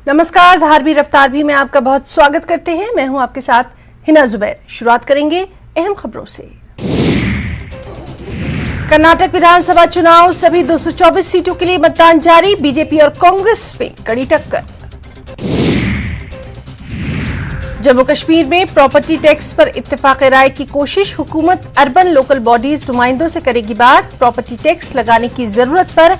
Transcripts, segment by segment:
नमस्कार, धारवी रफ्तार भी में आपका बहुत स्वागत करते हैं। मैं हूं आपके साथ हिना जुबैर। शुरुआत करेंगे अहम खबरों से। कर्नाटक विधानसभा चुनाव, सभी 224 सीटों के लिए मतदान जारी। बीजेपी और कांग्रेस में कड़ी टक्कर। जम्मू कश्मीर में प्रॉपर्टी टैक्स पर इत्तेफाक राय की कोशिश। हुकूमत अर्बन लोकल बॉडीज नुमाइंदों से करेगी बात। प्रॉपर्टी टैक्स लगाने की जरूरत पर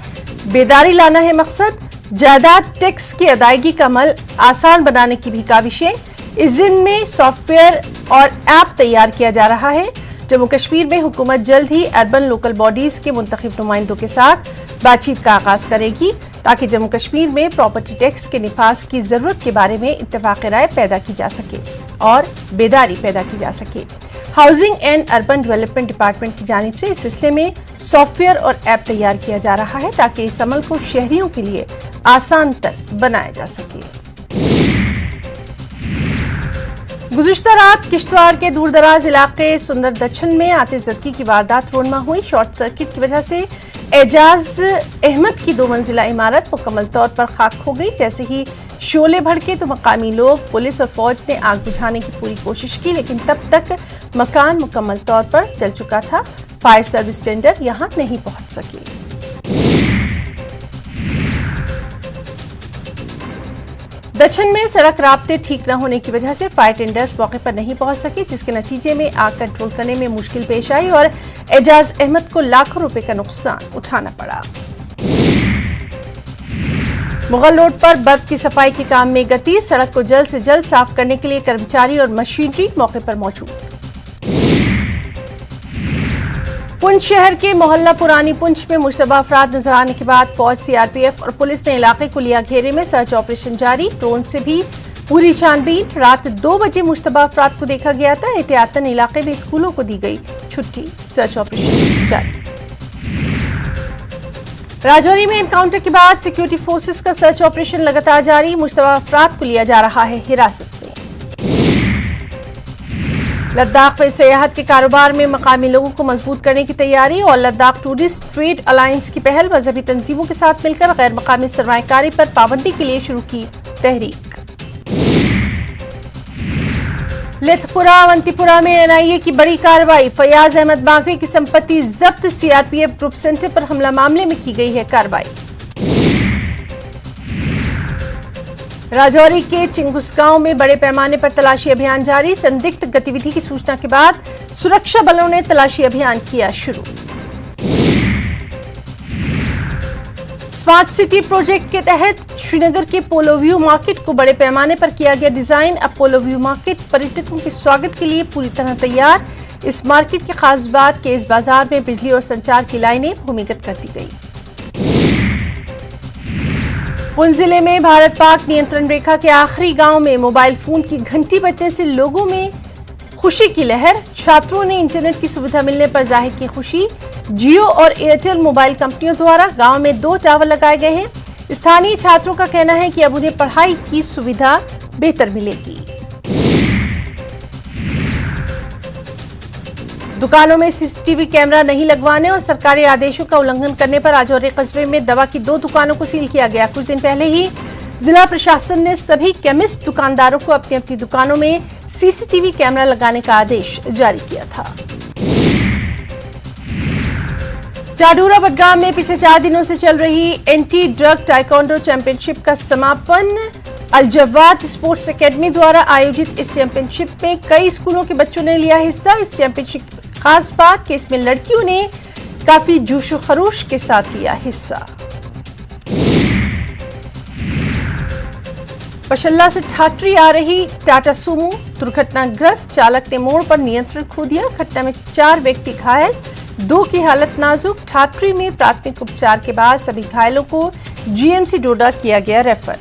बेदारी लाना है मकसद। जायदाद टैक्स की अदायगी का अमल आसान बनाने की भी काविशें। इस जिम्मे में सॉफ्टवेयर और ऐप तैयार किया जा रहा है। जम्मू कश्मीर में हुकूमत जल्द ही अर्बन लोकल बॉडीज के मुंतखब नुमाइंदों के साथ बातचीत का आगाज करेगी ताकि जम्मू कश्मीर में प्रॉपर्टी टैक्स के निफाज की जरूरत के बारे में इत्तेफाक राय पैदा की जा सके और बेदारी पैदा की जा सके। Housing and urban development department की जानिब से इस सिलसिले में सॉफ्टवेयर और ऐप तैयार किया जा रहा है ताकि इस अमल को शहरियों के लिए आसान तक बनाया जा सके। गुज़िश्ता रात किश्तवाड़ के दूरदराज इलाके सुंदर दच्छन में आतिशबाजी की वारदात रोनमा हुई। शॉर्ट सर्किट की वजह से एजाज अहमद की 2 मंजिला इमारत मुकम्मल तौर पर खाक हो गई। जैसे ही शोले भड़के तो मकामी लोग, पुलिस और फौज ने आग बुझाने की पूरी कोशिश की, लेकिन तब तक मकान मुकम्मल तौर पर जल चुका था। फायर सर्विस टेंडर यहां नहीं पहुंच सके। दक्षिण में सड़क राब्ते ठीक न होने की वजह से फायर टेंडर्स मौके पर नहीं पहुंच सके, जिसके नतीजे में आग कंट्रोल करने में मुश्किल पेश आई और एजाज अहमद को लाखों रुपए का नुकसान उठाना पड़ा। मुगल रोड पर बर्फ की सफाई के काम में गति। सड़क को जल्द से जल्द साफ करने के लिए कर्मचारी और मशीनरी मौके पर मौजूद। पुंछ शहर के मोहल्ला पुरानी पुंछ में मुश्तबा अफराद नजर आने के बाद फौज, सीआरपीएफ और पुलिस ने इलाके को लिया घेरे में। सर्च ऑपरेशन जारी। ड्रोन से भी पूरी छानबीन। रात 2 बजे मुश्तबा अफराद को देखा गया था। एहतियातन इलाके में स्कूलों को दी गई छुट्टी। सर्च ऑपरेशन जारी। राजौरी में एनकाउंटर के बाद सिक्योरिटी फोर्सेस का सर्च ऑपरेशन लगातार जारी। मुश्तबा अफराद को लिया जा रहा है हिरासत में। लद्दाख में सयाहत के कारोबार में मकामी लोगों को मजबूत करने की तैयारी और लद्दाख टूरिस्ट ट्रेड अलायंस की पहल। मजहबी तंजीमों के साथ मिलकर गैर मकामी सरमायाकारी पर पाबंदी के लिए शुरू की तहरीक। लेथपुरा अवंतीपुरा में एनआईए की बड़ी कार्रवाई। फयाज अहमद बागवी की संपत्ति जब्त। सीआरपीएफ ग्रुप सेंटर पर हमला मामले में की गई है कार्रवाई। राजौरी के चिंगुस गांव में बड़े पैमाने पर तलाशी अभियान जारी। संदिग्ध गतिविधि की सूचना के बाद सुरक्षा बलों ने तलाशी अभियान किया शुरू। स्मार्ट सिटी प्रोजेक्ट के तहत श्रीनगर के पोलो व्यू मार्केट को बड़े पैमाने पर किया गया डिजाइन। अब पोलो व्यू मार्केट पर्यटकों के स्वागत के लिए पूरी तरह तैयार। इस मार्केट की खास बात कि इस बाजार में बिजली और संचार की लाइनें भूमिगत कर दी गई। पुंछ जिले में भारत पाक नियंत्रण रेखा के आखिरी गांव में मोबाइल फोन की घंटी बजने से लोगों में खुशी की लहर। छात्रों ने इंटरनेट की सुविधा मिलने पर जाहिर की खुशी। जियो और एयरटेल मोबाइल कंपनियों द्वारा गांव में 2 टावर लगाए गए हैं। स्थानीय छात्रों का कहना है कि अब उन्हें पढ़ाई की सुविधा बेहतर मिलेगी। दुकानों में सीसीटीवी कैमरा नहीं लगवाने और सरकारी आदेशों का उल्लंघन करने पर राजौरी कस्बे में दवा की 2 दुकानों को सील किया गया। कुछ दिन पहले ही जिला प्रशासन ने सभी केमिस्ट दुकानदारों को अपनी अपनी दुकानों में सीसीटीवी कैमरा लगाने का आदेश जारी किया था। चाडूरा बडगाम में पिछले 4 दिनों से चल रही एंटी ड्रग टाइकोंडो चैंपियनशिप का समापन। अल-जवाद स्पोर्ट्स एकेडमी द्वारा आयोजित इस चैंपियनशिप में कई स्कूलों के बच्चों ने लिया हिस्सा। इस चैंपियनशिप की खास बात कि इसमें लड़कियों ने काफी जोशो खरोश के साथ लिया हिस्सा। पशल्ला से ठाटरी आ रही टाटा सूमो दुर्घटनाग्रस्त। चालक ने मोड़ पर नियंत्रण खो दिया। घटना में 4 व्यक्ति घायल, 2 की हालत नाजुक। ठाटरी में प्राथमिक उपचार के बाद सभी घायलों को जीएमसी डोडा किया गया रेफर।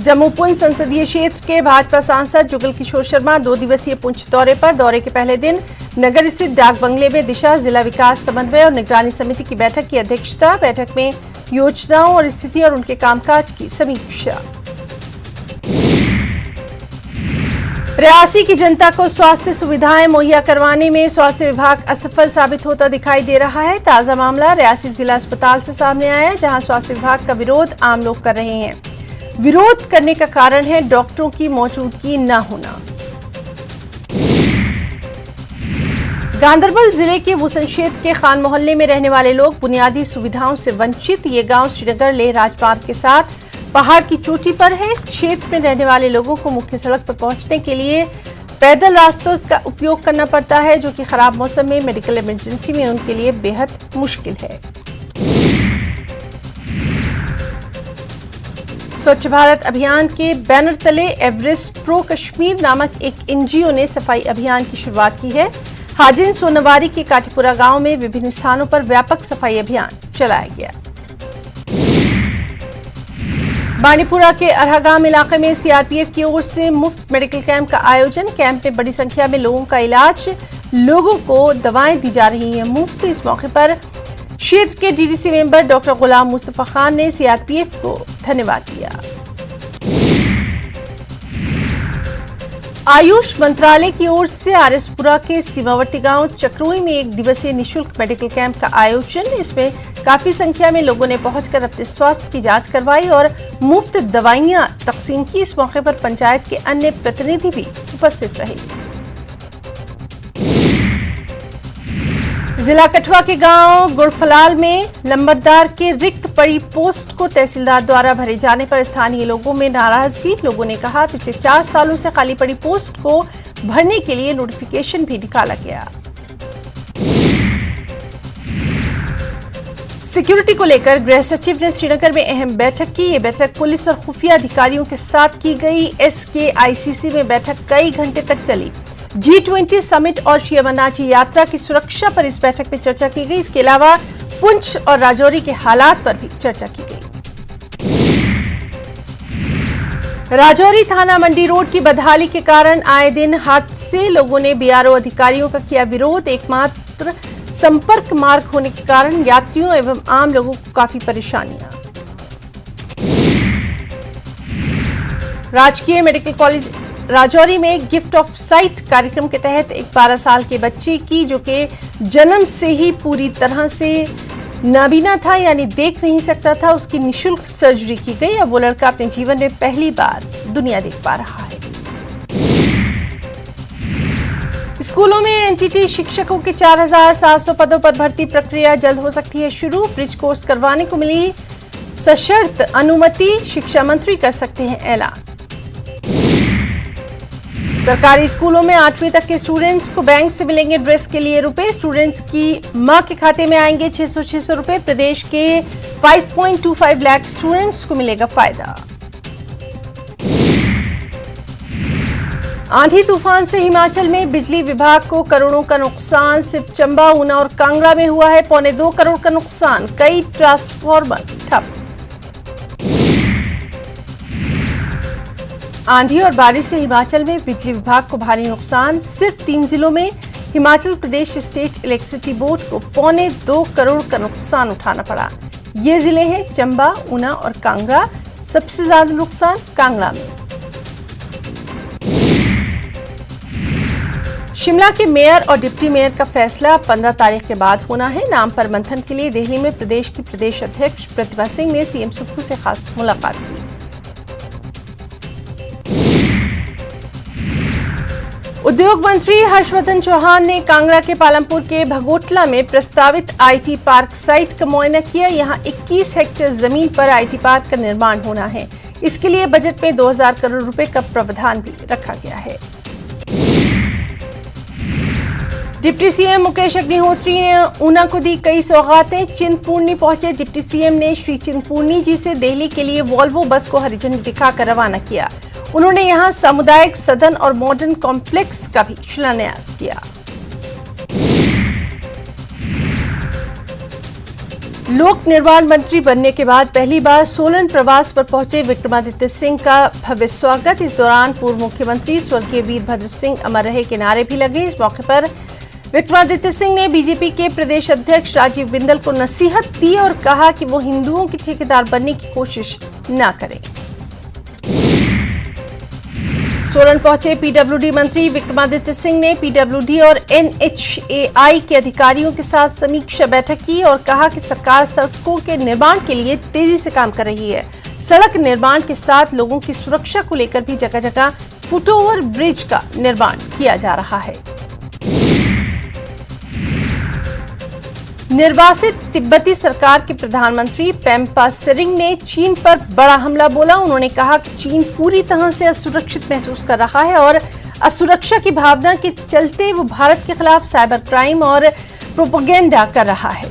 जम्मू पुंछ संसदीय क्षेत्र के भाजपा सांसद जुगल किशोर शर्मा 2 दिवसीय पुंछ दौरे पर। दौरे के पहले दिन नगर स्थित डाक बंगले में दिशा जिला विकास समन्वय और निगरानी समिति की बैठक की अध्यक्षता। बैठक में योजनाओं और स्थिति और उनके कामकाज की समीक्षा। रियासी की जनता को स्वास्थ्य सुविधाएं मुहैया करवाने में स्वास्थ्य विभाग असफल साबित होता दिखाई दे रहा है। ताजा मामला रियासी जिला अस्पताल से सामने आया है, जहां स्वास्थ्य विभाग का विरोध आम लोग कर रहे हैं। विरोध करने का कारण है डॉक्टरों की मौजूदगी न होना। गांदरबल जिले के वुसन क्षेत्र के खान मोहल्ले में रहने वाले लोग बुनियादी सुविधाओं से वंचित। ये गांव श्रीनगर लेह राजमार्ग के साथ पहाड़ की चोटी पर है। क्षेत्र में रहने वाले लोगों को मुख्य सड़क पर पहुंचने के लिए पैदल रास्तों का उपयोग करना पड़ता है, जो कि खराब मौसम में मेडिकल इमरजेंसी में उनके लिए बेहद मुश्किल है। स्वच्छ भारत अभियान के बैनर तले एवरेस्ट प्रो कश्मीर नामक एक एनजीओ ने सफाई अभियान की शुरुआत की है। हाजिन सोनवारी के काटीपुरा गांव में विभिन्न स्थानों पर व्यापक सफाई अभियान चलाया गया। बानीपुरा के अरहागाम इलाके में सीआरपीएफ की ओर से मुफ्त मेडिकल कैंप का आयोजन। कैंप में बड़ी संख्या में लोगों का इलाज, लोगों को दवाएं दी जा रही हैं मुफ्त। इस मौके पर क्षेत्र के DDC member doctor Ghulam Mustafa Khan ने सीआरपीएफ को धन्यवाद दिया। आयुष मंत्रालय की ओर से आरएसपुरा के सीमावर्ती गांव चक्रोई में एक दिवसीय निशुल्क मेडिकल कैंप का आयोजन। इसमें काफी संख्या में लोगों ने पहुंचकर अपने स्वास्थ्य की जांच करवाई और मुफ्त दवाइयां तकसीम की। इस मौके पर पंचायत के अन्य प्रतिनिधि भी उपस्थित रहे। जिला कठुआ के गांव गुड़फलाल में लंबरदार के रिक्त पड़ी पोस्ट को तहसीलदार द्वारा भरे जाने पर स्थानीय लोगों में नाराजगी। लोगों ने कहा, पिछले 4 सालों से खाली पड़ी पोस्ट को भरने के लिए नोटिफिकेशन भी निकाला गया। सिक्योरिटी को लेकर गृह सचिव ने श्रीनगर में अहम बैठक की। ये बैठक पुलिस और खुफिया अधिकारियों के साथ की गई। SKICC में बैठक कई घंटे तक चली। G20 समिट और श्री अमरनाथ जी यात्रा की सुरक्षा पर इस बैठक में चर्चा की गई। इसके अलावा पुंछ और राजौरी के हालात पर भी चर्चा की गई। राजौरी थाना मंडी रोड की बदहाली के कारण आए दिन हादसे। लोगों ने BRO अधिकारियों का किया विरोध। एकमात्र संपर्क मार्ग होने के कारण यात्रियों एवं आम लोगों को काफी परेशानियां। राजकीय मेडिकल कॉलेज राजौरी में गिफ्ट ऑफ साइट कार्यक्रम के तहत एक 12 साल के बच्चे की, जो कि जन्म से ही पूरी तरह से नाबीना था, यानी देख नहीं सकता था, उसकी निशुल्क सर्जरी की गई। अब वो लड़का अपने जीवन में पहली बार दुनिया देख पा रहा है। स्कूलों में एनटीटी शिक्षकों के 4700 पदों पर भर्ती प्रक्रिया जल्द हो सकती है शुरू। ब्रिज कोर्स करवाने को मिली सशर्त अनुमति, शिक्षा मंत्री कर सकते हैं ऐलान। सरकारी स्कूलों में 8वीं तक के स्टूडेंट्स को बैंक से मिलेंगे ड्रेस के लिए रुपए। स्टूडेंट्स की मां के खाते में आएंगे 600 रुपए। प्रदेश के 5.25 लाख स्टूडेंट्स को मिलेगा फायदा। आंधी तूफान से हिमाचल में बिजली विभाग को करोड़ों का नुकसान। सिर्फ चंबा, ऊना और कांगड़ा में हुआ है 2.25 करोड़ का नुकसान। कई ट्रांसफार्मर ठप। आंधी और बारिश से हिमाचल में बिजली विभाग को भारी नुकसान। सिर्फ 3 जिलों में Himachal Pradesh state electricity board को 2.25 करोड़ का नुकसान उठाना पड़ा। ये जिले हैं चंबा, ऊना और कांगड़ा। सबसे ज्यादा नुकसान कांगड़ा में। शिमला के मेयर और डिप्टी मेयर का फैसला 15 तारीख के बाद होना है। नाम पर मंथन के लिए दिल्ली में प्रदेश की प्रदेश अध्यक्ष प्रतिभा सिंह ने सीएम सुक्खू से खास मुलाकात की। उद्योग मंत्री हर्षवर्धन चौहान ने कांगड़ा के पालमपुर के भगोटला में प्रस्तावित आईटी पार्क साइट का मुआयना किया। यहां 21 हेक्टेयर जमीन पर आईटी पार्क का निर्माण होना है। इसके लिए बजट में 2000 करोड़ रुपए का प्रावधान भी रखा गया है। डिप्टी सीएम मुकेश अग्निहोत्री ने ऊना को दी कई सौगातें। चिंतपूर्णी पहुंचे डिप्टी सीएम ने श्री चिंतपूर्णी जी से दिल्ली के लिए वॉल्वो बस को हरी झंडी दिखाकर रवाना किया। उन्होंने यहां सामुदायिक सदन और मॉडर्न कॉम्प्लेक्स का भी शिलान्यास किया। लोक निर्माण मंत्री बनने के बाद पहली बार सोलन प्रवास पर पहुंचे विक्रमादित्य सिंह का भव्य स्वागत। इस दौरान पूर्व मुख्यमंत्री स्वर्गीय वीरभद्र सिंह अमर रहे के नारे भी लगे। इस मौके पर विक्रमादित्य सिंह ने बीजेपी के प्रदेश अध्यक्ष राजीव बिंदल को नसीहत दी और कहा कि वो हिंदुओं के ठेकेदार बनने की कोशिश न करें। सोलन पहुंचे पीडब्ल्यूडी मंत्री विक्रमादित्य सिंह ने पीडब्ल्यूडी और एनएचएआई के अधिकारियों के साथ समीक्षा बैठक की और कहा कि सरकार सड़कों के निर्माण के लिए तेजी से काम कर रही है। सड़क निर्माण के साथ लोगों की सुरक्षा को लेकर भी जगह जगह फुटओवर ब्रिज का निर्माण किया जा रहा है। निर्वासित तिब्बती सरकार के प्रधानमंत्री पेम्पा सेरिंग ने चीन पर बड़ा हमला बोला। उन्होंने कहा कि चीन पूरी तरह से असुरक्षित महसूस कर रहा है और असुरक्षा की भावना के चलते वो भारत के खिलाफ साइबर क्राइम और प्रोपेगेंडा कर रहा है।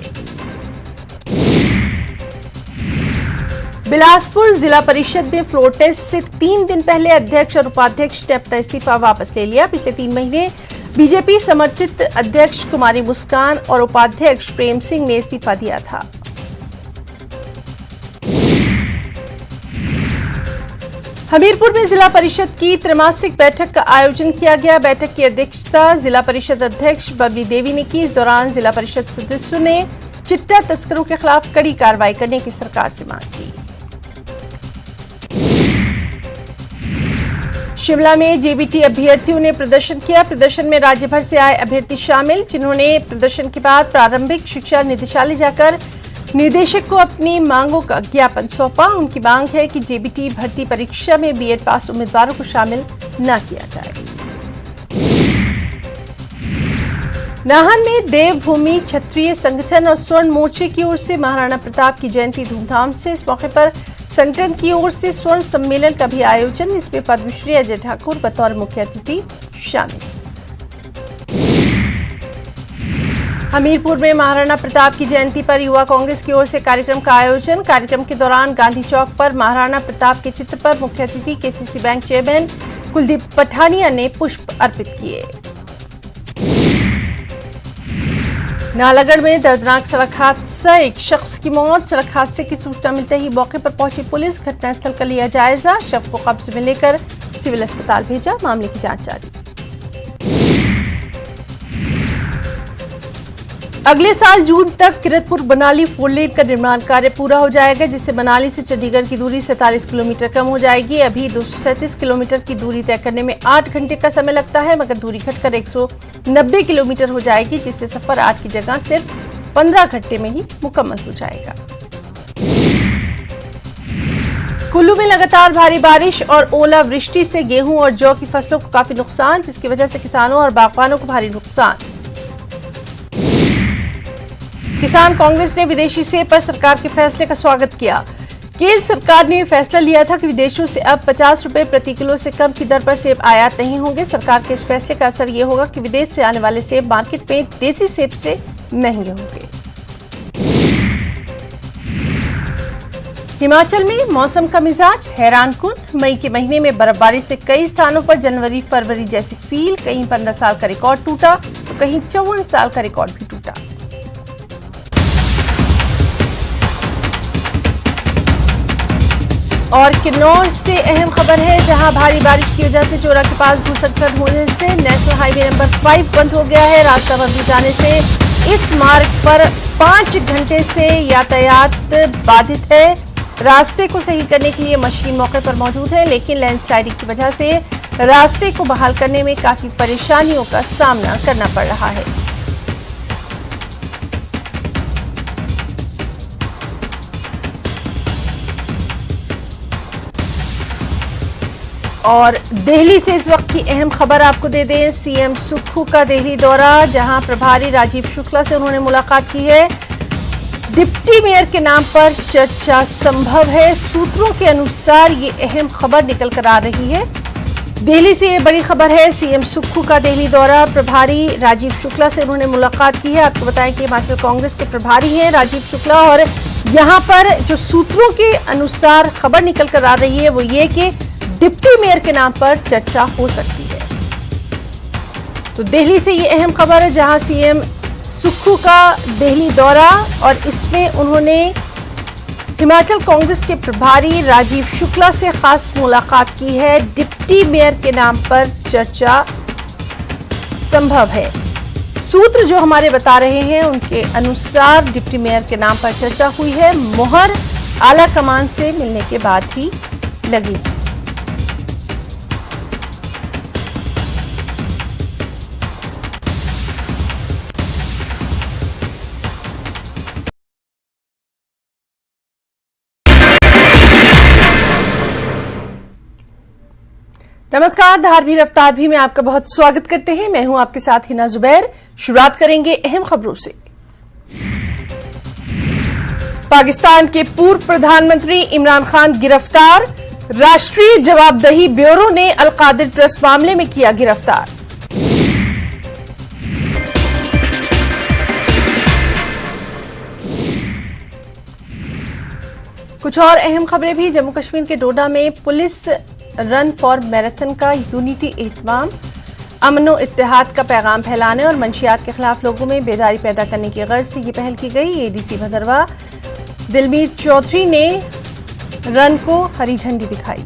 बिलासपुर जिला परिषद में फ्लोर टेस्ट से 3 दिन पहले अध्यक्ष और उपाध्यक्ष ने अपना इस्तीफा वापस ले लिया। पिछले 3 महीने बीजेपी समर्थित अध्यक्ष कुमारी मुस्कान और उपाध्यक्ष प्रेम सिंह ने इस्तीफा दिया था। हमीरपुर में जिला परिषद की त्रैमासिक बैठक का आयोजन किया गया। बैठक की अध्यक्षता जिला परिषद अध्यक्ष बबली देवी ने की। इस दौरान जिला परिषद सदस्यों ने चिट्टा तस्करों के खिलाफ कड़ी कार्रवाई करने की सरकार से मांग की। शिमला में जेबीटी अभ्यर्थियों ने प्रदर्शन किया। प्रदर्शन में राज्य भर से आए अभ्यर्थी शामिल, जिन्होंने प्रदर्शन के बाद प्रारंभिक शिक्षा निदेशालय जाकर निदेशक को अपनी मांगों का ज्ञापन सौंपा। उनकी मांग है कि जेबीटी भर्ती परीक्षा में बीएड पास उम्मीदवारों को शामिल न किया जाए। नाहन में देवभूमि क्षत्रिय संगठन और स्वर्ण मोर्चे की ओर से महाराणा प्रताप की जयंती धूमधाम से। इस मौके पर संगठन की ओर से स्वर्ण सम्मेलन का भी आयोजन। इसमें पद्मश्री अजय ठाकुर बतौर मुख्य अतिथि शामिल। हमीरपुर में महाराणा प्रताप की जयंती पर युवा कांग्रेस की ओर से कार्यक्रम का आयोजन। कार्यक्रम के दौरान गांधी चौक पर महाराणा प्रताप के चित्र पर मुख्य अतिथि KCC bank chairman Kuldeep Pathania ने पुष्प अर्पित किए। नालागढ़ में दर्दनाक सड़क हादसा, एक शख्स की मौत। सड़क हादसे की सूचना मिलते ही मौके पर पहुंची पुलिस घटनास्थल का लिया जायजा। शव को कब्जे में लेकर सिविल अस्पताल भेजा। मामले की जांच जारी। अगले साल जून तक किरतपुर बनाली 4 लेन का निर्माण कार्य पूरा हो जाएगा, जिससे बनाली से चंडीगढ़ की दूरी 47 किलोमीटर कम हो जाएगी। अभी 237 किलोमीटर की दूरी तय करने में 8 घंटे का समय लगता है, मगर दूरी घटकर 190 किलोमीटर हो जाएगी, जिससे सफर 8 की जगह सिर्फ 15 घंटे में ही मुकम्मल हो जाएगा। कुल्लू में लगातार भारी बारिश और ओलावृष्टि से गेहूं और जौ की फसलों को काफी नुकसान, जिसकी वजह से किसानों और बागवानों को भारी नुकसान। किसान कांग्रेस ने विदेशी सेब पर सरकार के फैसले का स्वागत किया। केंद्र सरकार ने फैसला लिया था कि विदेशों से अब 50 रुपए प्रति किलो से कम की दर पर सेब आयात नहीं होंगे। सरकार के इस फैसले का असर ये होगा कि विदेश से आने वाले सेब मार्केट में देसी सेब से महंगे होंगे। हिमाचल में मौसम का मिजाज हैरानकुन। मई के महीने में बर्फबारी से कई स्थानों पर जनवरी फरवरी जैसी फील। कहीं 15 साल का रिकॉर्ड टूटा तो कहीं 54 साल का रिकॉर्ड भी टूटा। और किन्नौर से अहम खबर है, जहां भारी बारिश की वजह से चोरा के पास भूस्खलन होने से नेशनल हाईवे नंबर 5 बंद हो गया है। रास्ता बंद हो जाने से इस मार्ग पर 5 घंटे से यातायात बाधित है। रास्ते को सही करने के लिए मशीन मौके पर मौजूद है, लेकिन लैंडस्लाइडिंग की वजह से रास्ते को बहाल करने में काफी परेशानियों का सामना करना पड़ रहा है। और दिल्ली से इस वक्त की अहम खबर आपको दे दें। सीएम सुक्खू का दिल्ली दौरा, जहां प्रभारी राजीव शुक्ला से उन्होंने मुलाकात की है। डिप्टी मेयर के नाम पर चर्चा संभव है। सूत्रों के अनुसार ये अहम खबर निकल कर आ रही है। दिल्ली से ये बड़ी खबर है। सीएम सुक्खू का दिल्ली दौरा, प्रभारी राजीव शुक्ला से उन्होंने मुलाकात की है। आपको बताएं कि हिमाचल कांग्रेस के प्रभारी हैं राजीव शुक्ला, और यहाँ पर जो सूत्रों के अनुसार खबर निकल कर आ रही है वो ये कि डिप्टी मेयर के नाम पर चर्चा हो सकती है। तो दिल्ली से ये अहम खबर है, जहां सीएम सुक्खू का दिल्ली दौरा और इसमें उन्होंने हिमाचल कांग्रेस के प्रभारी राजीव शुक्ला से खास मुलाकात की है। डिप्टी मेयर के नाम पर चर्चा संभव है। सूत्र जो हमारे बता रहे हैं उनके अनुसार डिप्टी मेयर के नाम पर चर्चा हुई है। मोहर आला कमान से मिलने के बाद ही लगी। नमस्कार, धार रफ्तार भी में आपका बहुत स्वागत करते हैं। मैं हूं आपके साथ हिना जुबैर। शुरुआत करेंगे अहम खबरों से। पाकिस्तान के पूर्व प्रधानमंत्री इमरान खान गिरफ्तार। राष्ट्रीय जवाबदेही ब्यूरो ने अल-कादिर ट्रस्ट मामले में किया गिरफ्तार। कुछ और अहम खबरें भी। जम्मू कश्मीर के डोडा में पुलिस रन फॉर मैराथन का यूनिटी एहतमाम। अमन व इत्तेहाद का पैगाम फैलाने और मंशियात के खिलाफ लोगों में बेदारी पैदा करने की गर्ज से ये पहल की गई। एडीसी भदरवा दिलमीर चौधरी ने रन को हरी झंडी दिखाई।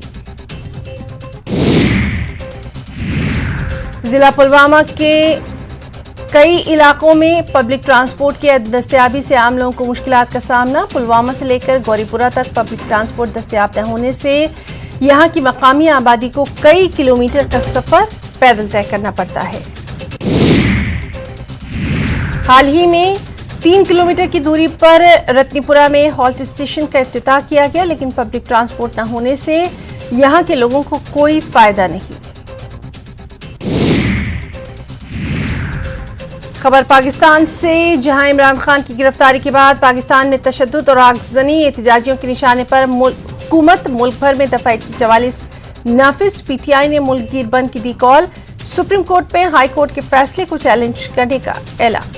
जिला पुलवामा के कई इलाकों में पब्लिक ट्रांसपोर्ट की दस्तयाबी से आम लोगों को मुश्किलात का सामना। पुलवामा से लेकर गौरीपुरा तक पब्लिक ट्रांसपोर्ट दस्तयाब न होने से यहां की मकामी आबादी को कई किलोमीटर का सफर पैदल तय करना पड़ता है। हाल ही में 3 किलोमीटर की दूरी पर रत्नीपुरा में हॉल्ट स्टेशन का इफ्तिताह किया गया, लेकिन पब्लिक ट्रांसपोर्ट न होने से यहां के लोगों को कोई फायदा नहीं। खबर पाकिस्तान से, जहां इमरान खान की गिरफ्तारी के बाद पाकिस्तान ने तशद्दुद और आगजनी एहतजाजियों के निशाने पर हुकूमत मुल्क भर में दफा 144 नाफिज। पीटीआई ने मुल्क गिर बंद की दी कॉल। सुप्रीम कोर्ट में हाई कोर्ट के फैसले को चैलेंज करने का ऐलान।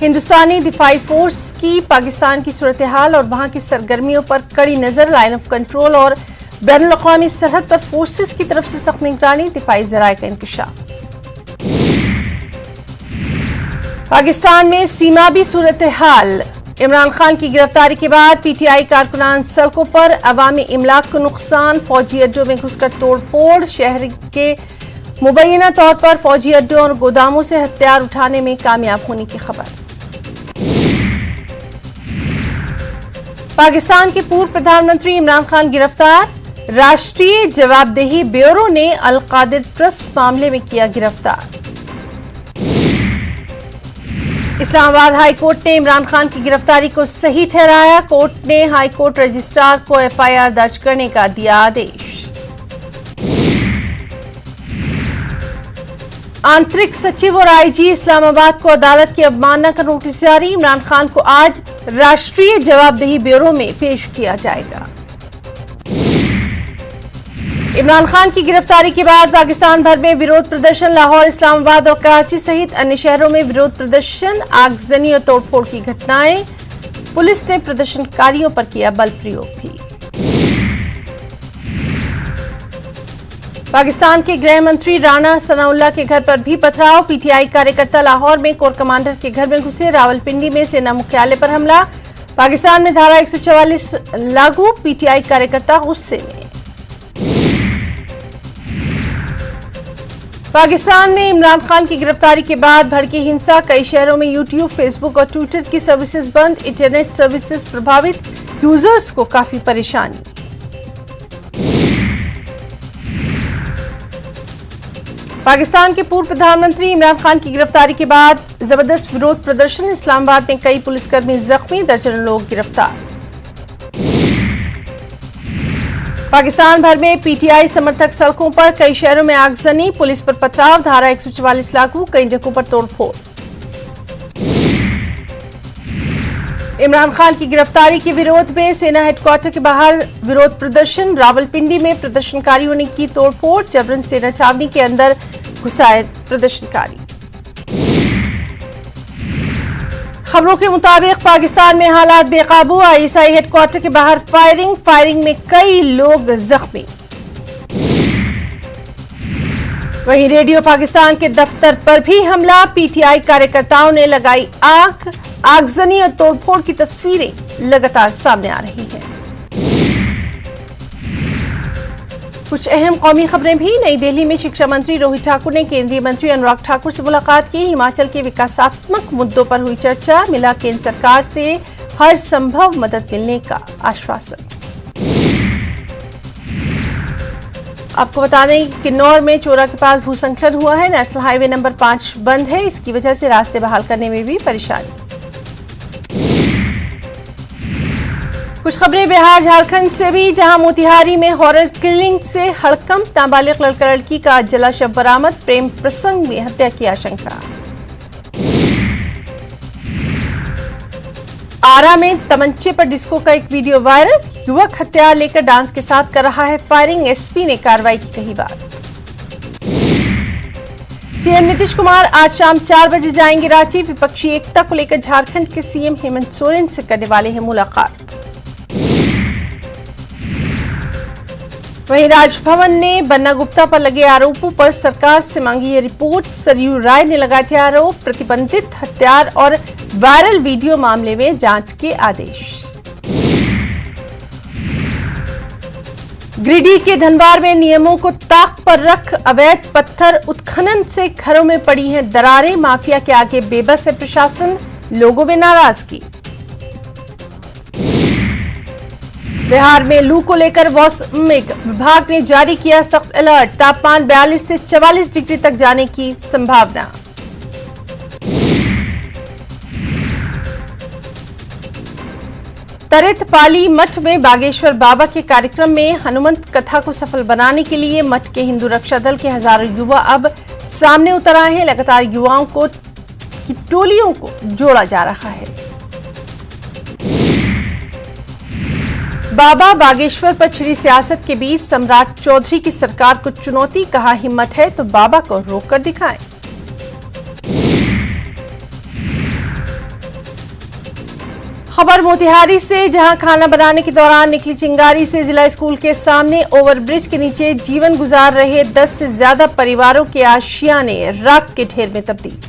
हिंदुस्तानी दिफाई फोर्स की पाकिस्तान की सूरत हाल और वहां की सरगर्मियों पर कड़ी नजर। लाइन ऑफ कंट्रोल और बैनुल अक़वामी सरहद पर फोर्सेस की तरफ से सख्त निगरानी। दिफाई ज़राए का इंकशाफ। पाकिस्तान में सीमाबी सूरत हाल। इमरान खान की गिरफ्तारी के बाद पीटीआई कारकुनान सड़कों पर अवामी इमलाक को नुकसान। फौजी अड्डों में घुसकर तोड़फोड़। शहर के मुबैना तौर पर फौजी अड्डों और गोदामों से हथियार उठाने में कामयाब होने की खबर। पाकिस्तान के पूर्व प्रधानमंत्री इमरान खान गिरफ्तार। राष्ट्रीय जवाबदेही ब्यूरो ने अल-कादिर ट्रस्ट मामले में किया गिरफ्तार। इस्लामाबाद हाई कोर्ट ने इमरान खान की गिरफ्तारी को सही ठहराया। कोर्ट ने हाई कोर्ट रजिस्ट्रार को एफआईआर दर्ज करने का दिया आदेश। आंतरिक सचिव और आईजी इस्लामाबाद को अदालत की अवमानना का नोटिस जारी। इमरान खान को आज राष्ट्रीय जवाबदेही ब्यूरो में पेश किया जाएगा। इमरान खान की गिरफ्तारी के बाद पाकिस्तान भर में विरोध प्रदर्शन। लाहौर, इस्लामाबाद और कराची सहित अन्य शहरों में विरोध प्रदर्शन, आगजनी और तोड़फोड़ की घटनाएं। पुलिस ने प्रदर्शनकारियों पर किया बल प्रयोग भी। पाकिस्तान के गृह मंत्री राणा सनाउल्लाह के घर पर भी पथराव। पीटीआई कार्यकर्ता लाहौर में कोर कमांडर के घर में घुसे। रावलपिंडी में सेना मुख्यालय पर हमला। पाकिस्तान में धारा 144 लागू। पीटीआई कार्यकर्ता गुस्से में। पाकिस्तान में इमरान खान की गिरफ्तारी के बाद भड़की हिंसा। कई शहरों में यूट्यूब, फेसबुक और ट्विटर की सर्विसेज बंद। इंटरनेट सर्विसेज प्रभावित। यूजर्स को काफी परेशानी। पाकिस्तान के पूर्व प्रधानमंत्री इमरान खान की गिरफ्तारी के बाद जबरदस्त विरोध प्रदर्शन। इस्लामाबाद में कई पुलिसकर्मी जख्मी, दर्जनों लोग गिरफ्तार। पाकिस्तान भर में पीटीआई समर्थक सड़कों पर। कई शहरों में आगजनी, पुलिस पर पथराव। धारा 144 लागू। कई जगहों पर तोड़फोड़। इमरान खान की गिरफ्तारी के विरोध में सेना हेडक्वार्टर के बाहर विरोध प्रदर्शन। रावलपिंडी में प्रदर्शनकारियों ने की तोड़फोड़। जबरन सेना छावनी के अंदर घुसाए प्रदर्शनकारी। खबरों के मुताबिक पाकिस्तान में हालात बेकाबू। आईएसआई हेडक्वार्टर के बाहर फायरिंग में कई लोग जख्मी। वहीं रेडियो पाकिस्तान के दफ्तर पर भी हमला। पीटीआई कार्यकर्ताओं ने लगाई आग। आगजनी और तोड़फोड़ की तस्वीरें लगातार सामने आ रही हैं। कुछ अहम कौमी खबरें भी। नई दिल्ली में शिक्षा मंत्री रोहित ठाकुर ने केंद्रीय मंत्री अनुराग ठाकुर से मुलाकात की। हिमाचल के विकासात्मक मुद्दों पर हुई चर्चा। मिला केंद्र सरकार से हर संभव मदद मिलने का आश्वासन। आपको बता दें कि किन्नौर में चोरा के पास भूस्खलन हुआ है। नेशनल हाईवे नंबर 5 बंद है। इसकी वजह से रास्ते बहाल करने में भी परेशानी। कुछ खबरें बिहार झारखंड से भी, जहां मोतिहारी में हॉरर किलिंग से हड़कंप, नाबालिग लड़का लड़की का जला शव बरामद, प्रेम प्रसंग में हत्या की आशंका। आरा में तमंचे पर डिस्को का एक वीडियो वायरल, युवक हथियार लेकर डांस के साथ कर रहा है फायरिंग, एसपी ने कार्रवाई की कही बात। सीएम नीतीश कुमार आज शाम 4 बजे जाएंगे रांची, विपक्षी एकता को लेकर झारखंड के सीएम हेमंत सोरेन से करने वाले हैं मुलाकात। वहीं राजभवन ने बन्ना गुप्ता पर लगे आरोपों पर सरकार से मांगी है रिपोर्ट, सरयू राय ने लगाए थे आरोप, प्रतिबंधित हथियार और वायरल वीडियो मामले में जांच के आदेश। गिरिडीह के धनबार में नियमों को ताक पर रख अवैध पत्थर उत्खनन से घरों में पड़ी हैं दरारें, माफिया के आगे बेबस है प्रशासन, लोगों में नाराजगी। बिहार में लू को लेकर मौसम विभाग ने जारी किया सख्त अलर्ट, तापमान 42 से 44 डिग्री तक जाने की संभावना। तरित पाली मठ में बागेश्वर बाबा के कार्यक्रम में हनुमंत कथा को सफल बनाने के लिए मठ के हिंदू रक्षा दल के हजारों युवा अब सामने उतर आए हैं। लगातार युवाओं की टोलियों को जोड़ा जा रहा है। बाबा बागेश्वर पर छिड़ी सियासत के बीच सम्राट चौधरी की सरकार को चुनौती, कहा हिम्मत है तो बाबा को रोककर दिखाएं। खबर मोतिहारी से, जहां खाना बनाने के दौरान निकली चिंगारी से जिला स्कूल के सामने ओवरब्रिज के नीचे जीवन गुजार रहे 10 से ज्यादा परिवारों के आशियाने राख के ढेर में तब्दील।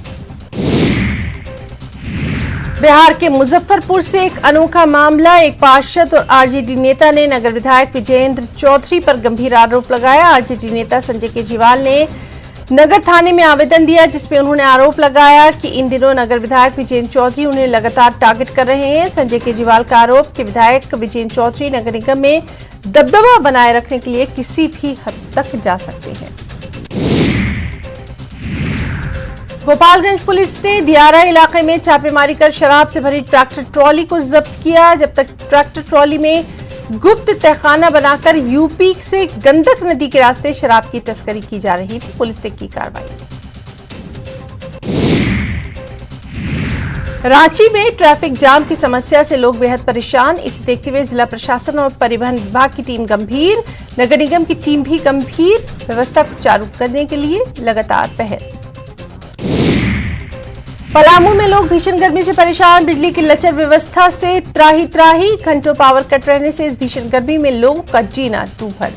बिहार के मुजफ्फरपुर से एक अनोखा मामला, एक पार्षद और आरजेडी नेता ने नगर विधायक विजयेंद्र चौधरी पर गंभीर आरोप लगाया। आरजेडी नेता संजय केजरीवाल ने नगर थाने में आवेदन दिया, जिसमें उन्होंने आरोप लगाया कि इन दिनों नगर विधायक विजयेंद्र चौधरी उन्हें लगातार टारगेट कर रहे हैं। संजय केजरीवाल का आरोप कि विधायक विजयेंद्र चौधरी नगर निगम में दबदबा बनाए रखने के लिए किसी भी हद तक जा सकते हैं। गोपालगंज पुलिस ने दियारा इलाके में छापेमारी कर शराब से भरी ट्रैक्टर ट्रॉली को जब्त किया। जब तक ट्रैक्टर ट्रॉली में गुप्त तहखाना बनाकर यूपी से गंडक नदी के रास्ते शराब की तस्करी की जा रही थी, पुलिस ने की कार्रवाई। रांची में ट्रैफिक जाम की समस्या से लोग बेहद परेशान, इसे देखते हुए जिला प्रशासन और परिवहन विभाग की टीम गंभीर, नगर निगम की टीम भी गंभीर, व्यवस्था को चालू करने के लिए लगातार पहल। पलामू में लोग भीषण गर्मी से परेशान, बिजली की लचर व्यवस्था से त्राही त्राही, घंटों पावर कट रहने से इस भीषण गर्मी में लोगों का जीना दूभर।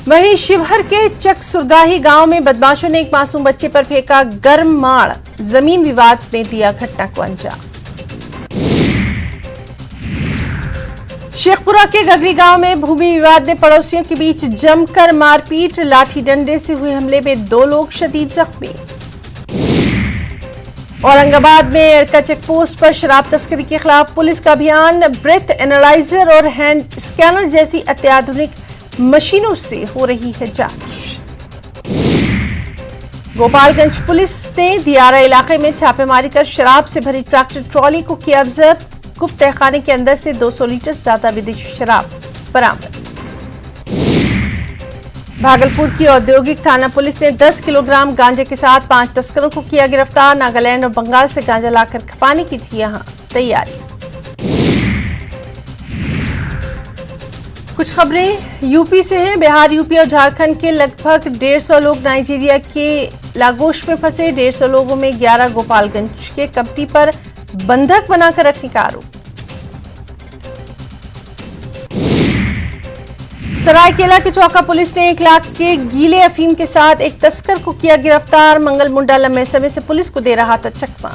वहीं शिवहर के चक सुरगाही गांव में बदमाशों ने एक मासूम बच्चे पर फेंका गर्म माड़, जमीन विवाद में दिया घटना को अंजाम। शेखपुरा के गगरी गांव में भूमि विवाद में पड़ोसियों के बीच जमकर मारपीट, लाठी डंडे से हुए हमले में 2 लोग शदीद जख्मी। औरंगाबाद में एरका चेक पोस्ट पर शराब तस्करी के खिलाफ पुलिस का अभियान, ब्रेथ एनालाइजर और हैंड स्कैनर जैसी अत्याधुनिक मशीनों से हो रही है जांच। गोपालगंज पुलिस ने दियारा इलाके में छापेमारी कर शराब से भरी ट्रैक्टर ट्रॉली को किया जब्त, गुप्त तहखाने के अंदर से 200 लीटर से ज्यादा विदेशी शराब बरामद। भागलपुर की औद्योगिक थाना पुलिस ने 10 किलोग्राम गांजे के साथ 5 तस्करों को किया गिरफ्तार। नागालैंड और बंगाल से गांजा लाकर खपाने की थी यहां तैयारी। कुछ खबरें यूपी से हैं। बिहार, यूपी और झारखंड के लगभग 150 लोग नाइजीरिया के लागोस में फंसे। 150 लोगों में 11 गोपालगंज के कंपनी पर बंधक बनाकर रखने का आरोप। सरायकेला के चौका पुलिस ने 1 लाख के गीले अफीम के साथ एक तस्कर को किया गिरफ्तार। मंगल मुंडा लंबे समय से पुलिस को दे रहा था चकमा।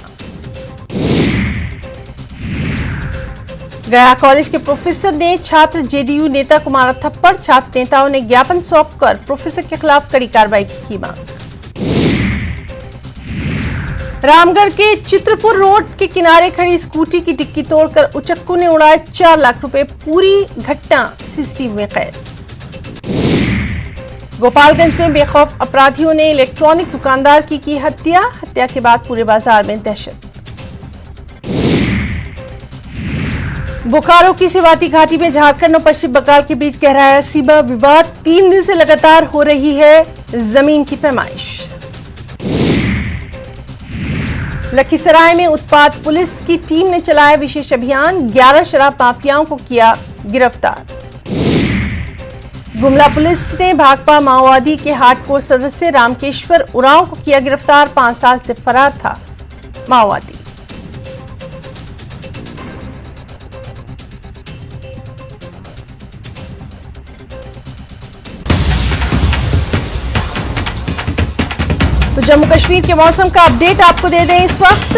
गया कॉलेज के प्रोफेसर ने छात्र जेडीयू नेता को मारा थप्पड़। छात्र नेताओं ने ज्ञापन सौंपकर प्रोफेसर के खिलाफ कड़ी कार्रवाई की मांग। रामगढ़ के चित्रपुर रोड के किनारे खड़ी स्कूटी की डिक्की तोड़कर उचक्कू ने उड़ाए 4 लाख रुपए। पूरी घटना सीसीटीवी में कैद। गोपालगंज में बेखौफ अपराधियों ने इलेक्ट्रॉनिक दुकानदार की हत्या। हत्या के बाद पूरे बाजार में दहशत। बोकारो की सिवाती घाटी में झारखंड और पश्चिम बंगाल के बीच गहराया सीमा विवाद। 3 दिन से लगातार हो रही है जमीन की पैमाइश। लखीसराय में उत्पाद पुलिस की टीम ने चलाया विशेष अभियान। 11 शराब माफियाओं को किया गिरफ्तार। गुमला पुलिस ने भाकपा माओवादी के हार्डकोर सदस्य रामकेश्वर उरांव को किया गिरफ्तार। 5 साल से फरार था माओवादी। तो जम्मू कश्मीर के मौसम का अपडेट आपको दे दें इस वक्त,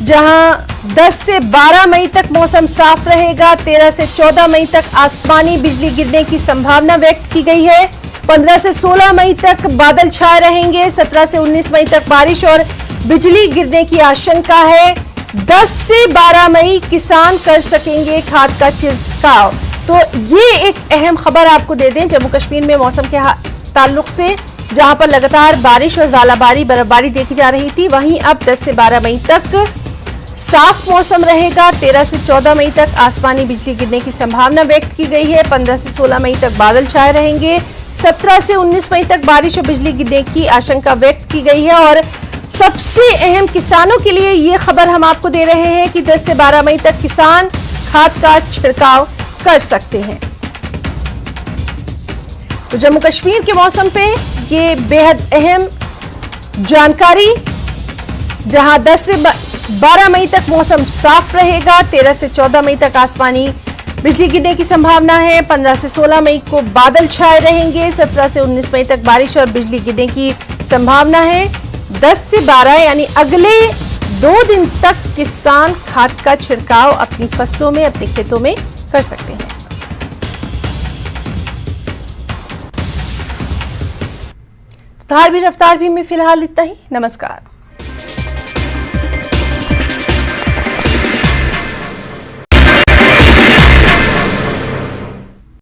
जहां 10 से 12 मई तक मौसम साफ रहेगा। 13 से 14 मई तक आसमानी बिजली गिरने की संभावना व्यक्त की गई है। 15 से 16 मई तक बादल छाए रहेंगे। 17 से 19 मई तक बारिश और बिजली गिरने की आशंका है। 10 से 12 मई किसान कर सकेंगे खाद का छिड़काव। तो ये एक अहम खबर आपको दे दें जम्मू कश्मीर में मौसम के ताल्लुक से, जहां पर लगातार बारिश और ज़ालाबारी बर्फबारी देखी जा रही थी। वहीं अब 10 से 12 मई तक साफ मौसम रहेगा। 13 से 14 मई तक आसमानी बिजली गिरने की संभावना व्यक्त की गई है। 15 से 16 मई तक बादल छाए रहेंगे। 17 से 19 मई तक बारिश और बिजली गिरने की आशंका व्यक्त की गई है। और सबसे अहम किसानों के लिए ये खबर हम आपको दे रहे हैं कि 10 से 12 मई तक किसान खाद का छिड़काव कर सकते हैं। तो जम्मू कश्मीर के मौसम पे ये बेहद अहम जानकारी, जहां 10 से 12 मई तक मौसम साफ रहेगा। 13 से 14 मई तक आसमानी बिजली गिरने की संभावना है। 15 से 16 मई को बादल छाए रहेंगे। 17 से 19 मई तक बारिश और बिजली गिरने की संभावना है। 10 से 12 यानी अगले 2 दिन तक किसान खाद का छिड़काव अपनी फसलों में, अपने खेतों में कर सकते हैं। धार भी रफ्तार भी में फिलहाल इतना ही। नमस्कार।